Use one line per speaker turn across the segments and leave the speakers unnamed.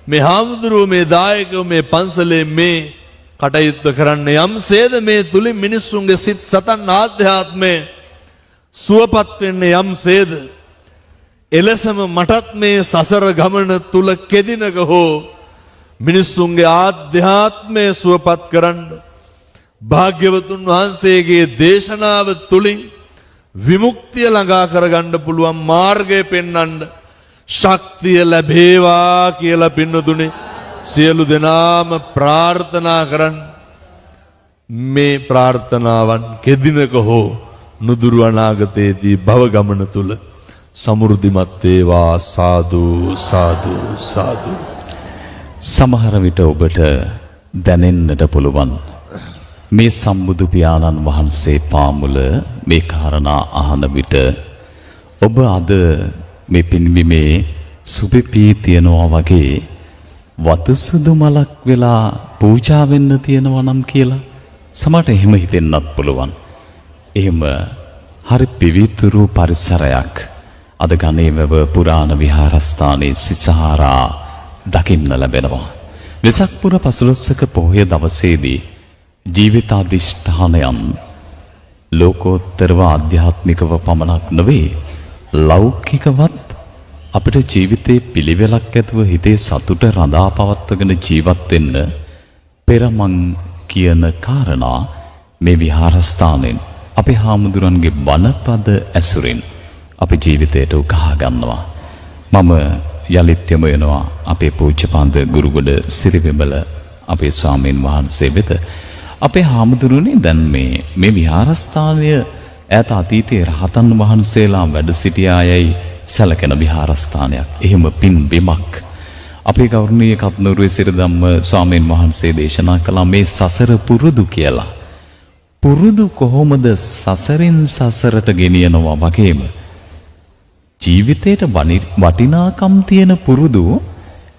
මේ හාමුදුරුවෝ මේ දායකයෝ මේ පන්සලේ මේ කටයුත්ත කරන්නේ යම්සේද මේ තුලින් මිනිස්සුන්ගේ සිත් සතන් ආධ්‍යාත්මය සුවපත් වෙන්නේ යම්සේද එලෙසම මටත් මේ සසර ගමන තුල කෙදිනක හෝ මිනිස්සුන්ගේ ආධ්‍යාත්මය සුවපත් කරන්න භාග්‍යවතුන් වහන්සේගේ දේශනාව තුලින් විමුක්තිය ළඟා කරගන්න පුළුවන් මාර්ගය පෙන්වන්න ශක්තිය ලැබේවා කියලා පින්නතුනේ සියලු දෙනාම ප්‍රාර්ථනා කරන්න මේ ප්‍රාර්ථනාවන් කෙදිනක හෝ නුදුරු අනාගතයේදී භව ගමන තුල සමෘද්ධිමත් වේවා සාදු සාදු සාදු.
සමහර විට ඔබට දැනෙන්නට පුළුවන් මේ සම්බුදු පියාණන් වහන්සේ පාමුල මේ කාරණා අහන විට ඔබ අද මේ පින්බිමේ සුපිපී තියනවා වගේ වතු සුදු මලක් වෙලා පූජා වෙන්න තියෙනවා නම් කියලා සමහරට එහෙම හිතෙන්නත් පුළුවන්. එහෙම හරි පිවිතුරු පරිසරයක් අද ගණේවැව පුරාණ විහාරස්ථානයේ සිසහාරා දකින්න ලැබෙනවා. වෙසක් පුර පසළොස්වක පොහොය දවසේදී ජීවිතාදිෂ්ඨානයන් ලෝකෝත්තරව ආධ්‍යාත්මිකව පමණක් නොවේ ලෞකිකවත් අපිට ජීවිතේ පිළිවෙලක් ඇතුව හිතේ සතුට රඳා පවත්වගෙන ජීවත් වෙන්න පෙරමං කියන කාරණා මේ විහාරස්ථානෙන් අපේ හාමුදුරන්ගේ බණපද ඇසුරින් අපේ ජීවිතයට උකහා ගන්නවා. මම යලිත් යමු වෙනවා අපේ පූජ්‍යපාද ගුරුගොඩ සිරිවිමල අපේ ස්වාමීන් වහන්සේ වෙත. අපේ හාමුදුරනේ දැන් මේ විහාරස්ථානය ඈත අතීතයේ රහතන් වහන්සේලා වැඩ සිටියායයි සැලකෙන විහාරස්ථානයක්. එහෙම පින් බිමක්. අපේ ගෞරවනීය කත්නරුවේ සිරිධම්ම ස්වාමීන් වහන්සේ දේශනා කළා මේ සසර පුරුදු කියලා. පුරුදු කොහොමද සසරින් සසරට ගෙනියනවා වගේම ජීවිතේට වටිනාකම් තියෙන පුරුදු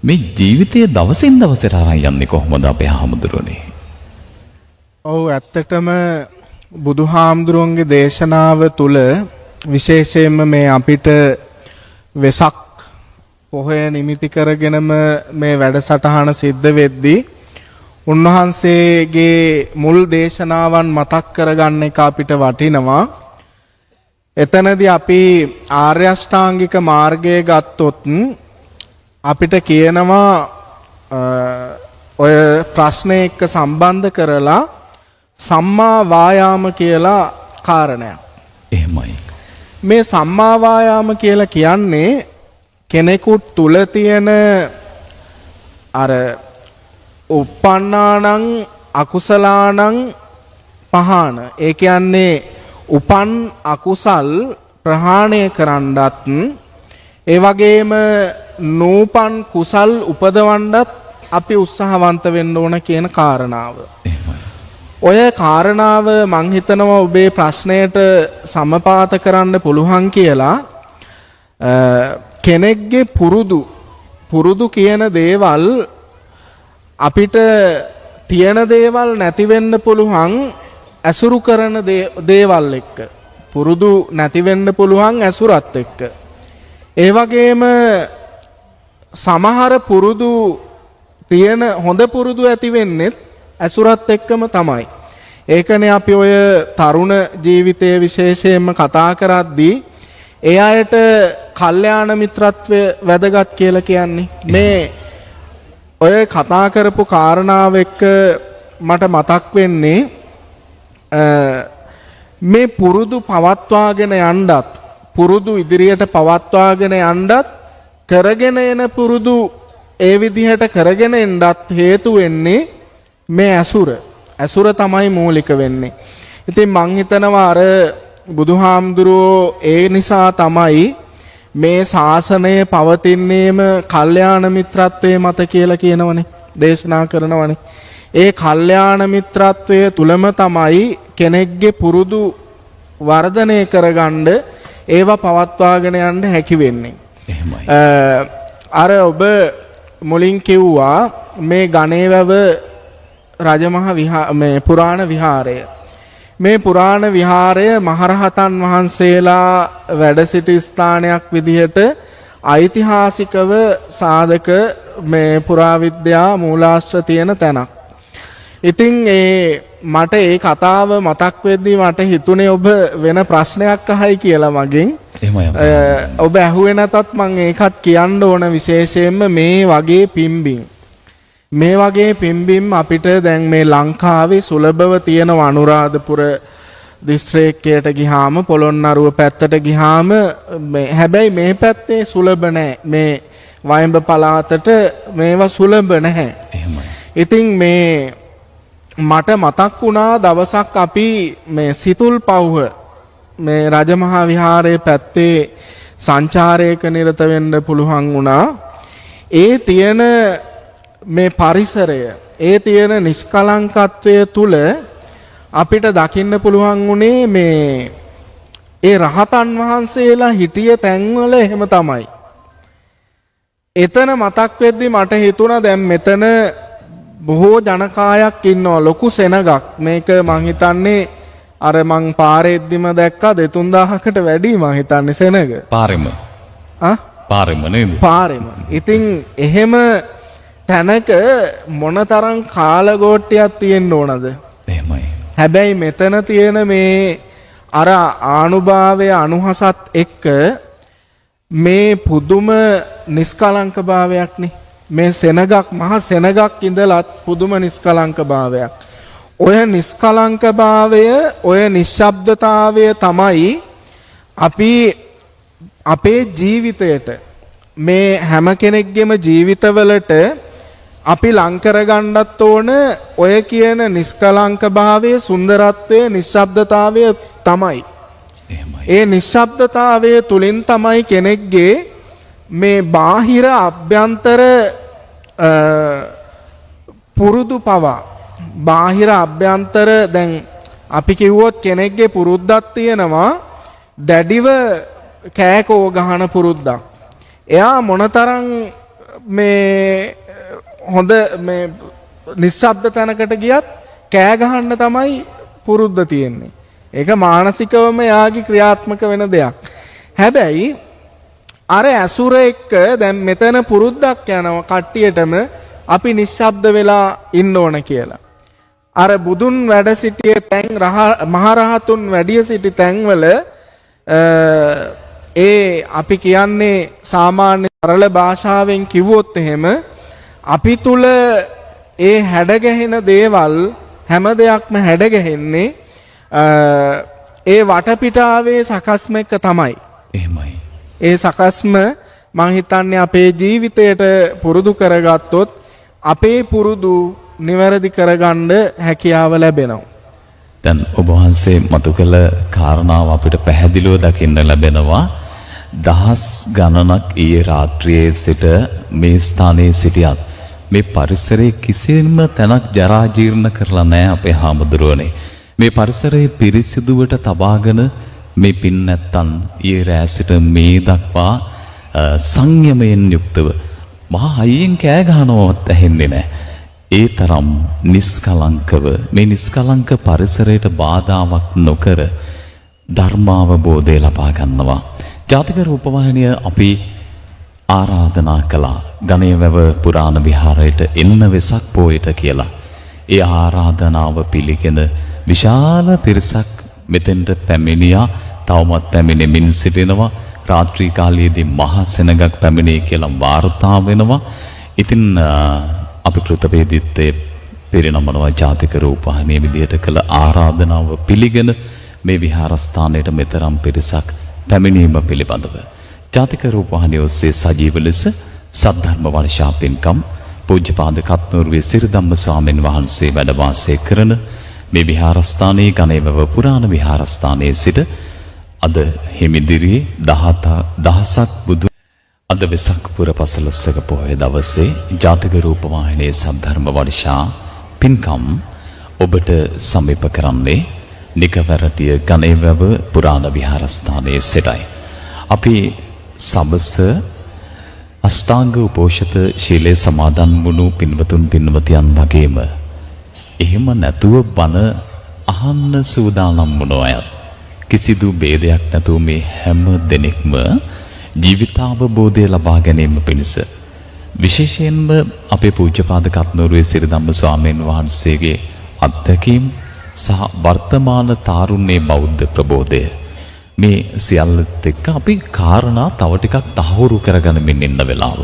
මේ ජීවිතයේ දවසින් දවසට අරන් යන්නේ කොහොමද අපේ හාමුදුරනේ?
ඔව් ඇත්තටම බුදුහාමුදුරුවන්ගේ දේශනාව තුළ විශේෂයෙන්ම මේ අපිට වෙසක් පොහොය නිමිති කරගෙනම මේ වැඩසටහන සිද්ධ වෙද්දී උන්වහන්සේගේ මුල් දේශනාවන් මතක් කරගන්න එක අපිට වටිනවා. එතනදී අපි ආර්ය අෂ්ටාංගික මාර්ගය ගත්තොත් අපිට කියනවා ඔය ප්‍රශ්නේ එක්ක සම්බන්ධ කරලා සම්මා වායාම කියලා කාරණයක්.
එහෙමයි.
මේ සම්මා වායාම කියලා කියන්නේ කෙනෙකුට තුල තියෙන අර උප්පන්නානං අකුසලානං පහාන. ඒ කියන්නේ උපන් අකුසල් ප්‍රහාණය කරන්නත් ඒ වගේම නූපන් කුසල් උපදවන්නත් අපි උත්සාහවන්ත වෙන්න ඕන කියන කාරණාව. ඔය කාරණාව මං හිතනවා ඔබේ ප්‍රශ්නයට සමපාත කරන්න පුළුවන් කියලා. කෙනෙක්ගේ පුරුදු කියන දේවල් අපිට තියෙන දේවල් නැති වෙන්න පුළුවන් ඇසුරු කරන දේවල් එක්ක. පුරුදු නැති වෙන්න පුළුවන් ඇසුරත් එක්ක. ඒ වගේම සමහර පුරුදු තියෙන හොඳ පුරුදු ඇති වෙන්නේ ඇසුරත් එක්කම තමයි. ඒකනේ අපි ඔය තරුණ ජීවිතයේ විශේෂයෙන්ම කතා කරද්දී ඒ අයට කල්යාණ මිත්‍රත්වය වැදගත් කියලා කියන්නේ. මේ ඔය කතා කරපු කාරණාව එක්ක මට මතක් වෙන්නේ මේ පුරුදු පවත්වාගෙන යන්නත් පුරුදු ඉදිරියට පවත්වාගෙන යන්නත් කරගෙන එන පුරුදු ඒ විදිහට කරගෙන එන්නත් හේතු වෙන්නේ මේ ඇසුර තමයි මූලික වෙන්නේ. ඉතින් මං හිතනවා අර බුදුහාමුදුරුවෝ ඒ නිසා තමයි මේ ශාසනය පවතින්නේම කල්යාණ මිත්‍රත්වයේ මත කියලා කියනවනේ, දේශනා කරනවනේ. ඒ කල්යාණ මිත්‍රත්වයේ තුලම තමයි කෙනෙක්ගේ පුරුදු වර්ධනය කරගන්න ඒවා පවත්වාගෙන යන්න හැකි වෙන්නේ.
එහෙමයි.
අර ඔබ මුලින් කිව්වා මේ ගණේවැව රජමහා මේ පුරාණ විහාරය. මේ පුරාණ විහාරය මහරහතන් වහන්සේලා වැඩ සිටි ස්ථානයක් විදිහට ඓතිහාසිකව සාධක මේ පුරාවිද්‍යා මූලාශ්‍ර තියෙන තැනක්. ඉතින් මට ඒ කතාව මතක් වෙද්දී මට හිතුනේ ඔබ වෙන ප්‍රශ්නයක් අහයි කියලා මගෙන්.
එහෙමයි.
ඔබ ඇහුවේ නැතත් මම ඒකත් කියන්න ඕන විශේෂයෙන්ම මේ වගේ පිම්බිම්. මේ වගේ පිම්බිම් අපිට දැන් මේ ලංකාවේ සුලභව තියෙන අනුරාධපුර දිස්ත්‍රික්කයට ගිහාම පොළොන්නරුව පැත්තට ගිහාම හැබැයි මේ පැත්තේ සුලභ නැහැ. මේ වයඹ පළාතට මේවා සුලභ නැහැ.
එහෙමයි.
ඉතින් මේ මට මතක් වුණා දවසක් අපි මේ සිතුල් පව්ව මේ රජමහා විහාරයේ පැත්තේ සංචාරයක නිරත වෙන්න පුළුවන් වුණා. ඒ තියෙන මේ පරිසරය, ඒ තියෙන නිෂ්කලංකත්වය තුල අපිට දකින්න පුළුවන් වුණේ මේ ඒ රහතන් වහන්සේලා හිටිය තැන්වල එහෙම තමයි. එතන මතක් වෙද්දි මට හිතුණා දැන් මෙතන බොහෝ ජනකායක් ඉන්නවා, ලොකු සෙනගක්. මේක මං හිතන්නේ අර මං පාරෙද්දිම දැක්කා 2-3000කට වැඩි මං හිතන්නේ සෙනග.
පාරෙම. පාරෙම නේද?
පාරෙම. ඉතින් එහෙම තැනක මොනතරම් කාලගෝට්ටියක් තියෙන්න ඕනද?
එහෙමයි.
හැබැයි මෙතන තියෙන මේ අර ආනුභාවය අනුහසත් එක්ක මේ පුදුම නිස්කලංක භාවයක්නේ. මේ සෙනගක් මහා සෙනගක් ඉඳලත් පුදුම නිස්කලංක භාවයක්. ඔය නිස්කලංක භාවය, ඔය නිශ්ශබ්දතාවය තමයි අපි අපේ ජීවිතයට, මේ හැම කෙනෙක්ගේම ජීවිතවලට අපි ලං කරගන්නත් ඕන ඔය කියන නිස්කලංක භාවය, සුන්දරත්වය, නිශ්ශබ්දතාවය තමයි. ඒ නිශ්ශබ්දතාවය තුලින් තමයි කෙනෙක්ගේ මේ බාහිර අභ්‍යන්තර පුරුදු පවා, බාහිර අභ්‍යන්තර දැන් අපි කිව්වොත් කෙනෙක්ගේ පුරුද්දක් තියෙනවා දැඩිව කෑකෝ ගහන පුරුද්දක්. එයා මොනතරම් මේ හොඳ මේ නිශ්ශබ්ද තැනකට ගියත් කෑ ගහන්න තමයි පුරුද්ද තියෙන්නේ. ඒක මානසිකවම යාගේ ක්‍රියාත්මක වෙන දෙයක්. හැබැයි අර ඇසුර එක්ක දැන් මෙතන පුරුද්දක් යනවා කට්ටියටම අපි නිශ්ශබ්ද වෙලා ඉන්න ඕන කියලා. අර බුදුන් වැඩ සිටියේ තැන්, මහරහතුන් වැඩි සිටි තැන්වල අපි කියන්නේ සාමාන්‍ය සරල භාෂාවෙන් කිව්වොත් එහෙම අපි තුල ඒ හැඩගැහෙන දේවල් හැම දෙයක්ම හැඩගැහෙන්නේ ඒ වටපිටාවේ සකස්ම එක තමයි.
එහෙමයි.
ඒ සකස්ම මං හිතන්නේ අපේ ජීවිතයට පුරුදු කරගත්තොත් අපේ පුරුදු නිවැරදි කරගන්න හැකියාව ලැබෙනවා.
දැන් ඔබ වහන්සේ මතු කළ කාරණාව අපිට පැහැදිලිව දකින්න ලැබෙනවා. දහස් ගණනක් ඊයේ රාත්‍රියේ සිට මේ ස්ථානයේ සිටියත් මේ පරිසරයේ කිසිම තැනක් ජරා ජීර්ණ කරලා නැහැ අපේ හාමුදුරුවනේ. මේ පරිසරයේ පිරිසිදුවට තබාගෙන මේ පින් නැත්තන් ඊයේ රෑ සිට මේ දක්වා සංයමයෙන් යුක්තව මහා හයියෙන් කෑ ගහනවත් ඇහෙන්නේ නැහැ. ඒ තරම් නිස්කලංකව මේ නිස්කලංක පරිසරයට බාධාවක් නොකර ධර්මාවබෝධය ලබා ගන්නවා. ජාතික රූපවාහිනිය අපි ආරාධනා කළා ගණේවැව පුරාණ විහාරයට එන්න වෙසක් පෝයට කියලා. ඒ ආරාධනාව පිළිගෙන විශාල පිරිසක් මෙතෙන්ට පැමිණියා. තවමත් පැමිණෙමින් සිටිනවා. රාත්‍රී කාලයේදී මහා සෙනගක් පැමිණේ කියලා වාර්තා වෙනවා. ඉතින් අපි කෘතවේදීත්වයේ පිරිනමනවා ජාතික රූපවාහිනිය විදියට කළ ආරාධනාව පිළිගෙන මේ විහාරස්ථානයට මෙතරම් පිරිසක් පැමිණීම පිළිබඳව ජාතික රූපවාහිනිය ඔස්සේ සජීව ලෙස සද්ධර්ම වර්ෂා පින්කම් පූජ්‍යපාද කත්නෝරුවේ සිරිධම්ම ස්වාමීන් වහන්සේ වැඩ වාසය කරන මේ විහාරස්ථානයේ ගණේවැව පුරාණ විහාරස්ථානයේ සිට අද හිමිදිරියේ 17ක් බුදු අද වෙසක් පුර පසළොස්වක පොහොය දවසේ ජාතික රූපවාහිනියේ සද්ධර්ම වර්ෂා පින්කම් ඔබට සමීප කරන්නේ නිකවැරටිය ගණේවැව පුරාණ විහාරස්ථානයේ සිටයි. අපි සබස අෂ්ටාංග උපෝෂිත ශීලයේ සමාදන් වුණු පින්වතුන් පින්වතියන් වගේම එහෙම නැතුව බණ අහන්න සූදානම් වුණු අය කිසිදු ભેදයක් නැතුව මේ හැම දෙනෙක්ම ජීවිතාවබෝධය ලබා ගැනීම පිණිස විශේෂයෙන්ම අපේ පූජ්‍යපාද කත්නෝරුවේ සිරිධම්ම ස්වාමීන් වහන්සේගේ අත්දැකීම් සහ වර්තමාන තාරුණ්‍යයේ බෞද්ධ ප්‍රබෝධය මේ සියල්ලත් එක්ක අපි කාරණා තව ටිකක් තහවුරු කරගනිමින් ඉන්න වෙලාව.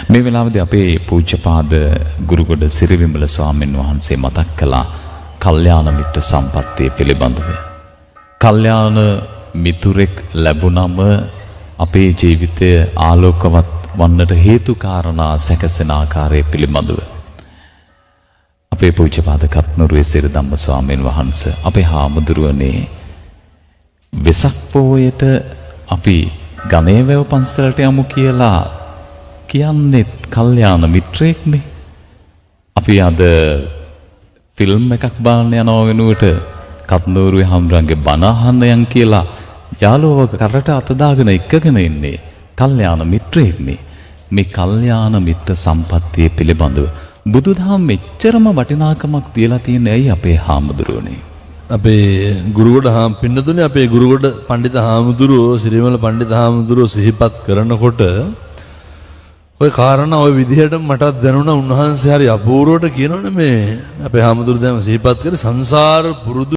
මේ වෙලාවේදී අපේ පූජ්‍යපාද ගුරුගොඩ සිරිවිමල ස්වාමීන් වහන්සේ මතක් කළා කල්යාණ මිත්‍ර සම්පත්තිය පිළිබඳව. කල්යාණ මිතුරෙක් ලැබුණම අපේ ජීවිතය ආලෝකවත් වන්නට හේතු කාරණා සැකසෙන ආකාරය පිළිබඳව අපේ පූජ්‍යපාද කත්නරුවේ සිරිධම්ම ස්වාමීන් වහන්සේ අපේ හාමුදුරුවනේ වෙසක් පොහොයට අපි ගණේවැව පන්සලට යමු කියලා කියන්නේ කල්යාණ මිත්‍රයෙක්නේ. අපි අද ෆිල්ම් එකක් බලන්න යනවා වෙනුවට කත්නෝරුවේ හම්රන්ගේ බණ අහන්න යන් කියලා යාළුවව කරට අත දාගෙන එක්කගෙන ඉන්නේ කල්යාණ මිත්‍රයෙක්නේ. මේ කල්යාණ මිත්‍ර සම්පත්තිය පිළිබඳව බුදුදහම මෙච්චරම වටිනාකමක් තියලා තියෙන්නේ ඇයි අපේ හාමුදුරුවනේ?
අපේ ගුරුගොඩ පින්නතුනේ අපේ ගුරුගොඩ පණ්ඩිත හාමුදුරුවෝ සිරිමල පණ්ඩිත හාමුදුරුවෝ සිහිපත් කරනකොට ඔය කාරණා ඔය විදිහට මටත් දැනුණා. උන්වහන්සේ හරි අපූර්වට කියනවනේ මේ අපේ හාමුදුරුවෝ දැන් සිහිපත් කරේ සංසාර පුරුදු